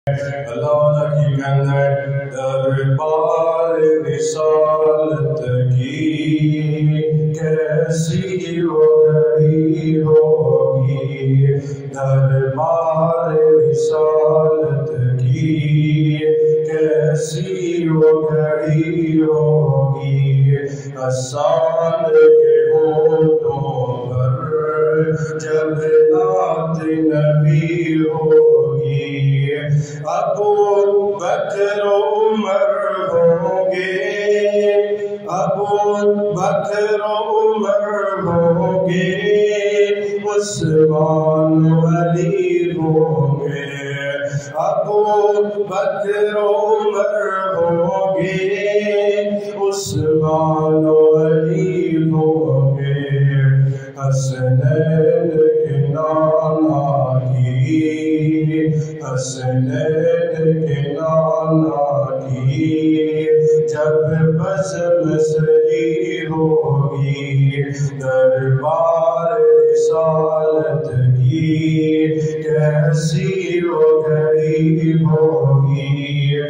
اللہ کی کندر دربار رسالت کی کیسی وہ گھڑی ہوگی، دربار رسالت کی کیسی وہ گھڑی ہوگی، آسان کے ہونٹوں پر جب نعت نبی ہوگی، ابو بکر عمر ہوں گے، ابو بکر عمر ہوں گے، عثمان علی ہوں گے، ابو بکر عمر ہوں گے، عثمان علی ہوں گے، حسنین کے نانا کی، حسنین کے نانا کی جب بزم سجی ہوگی، دربار رسالت کی کیسی وہ گھڑی ہوگی۔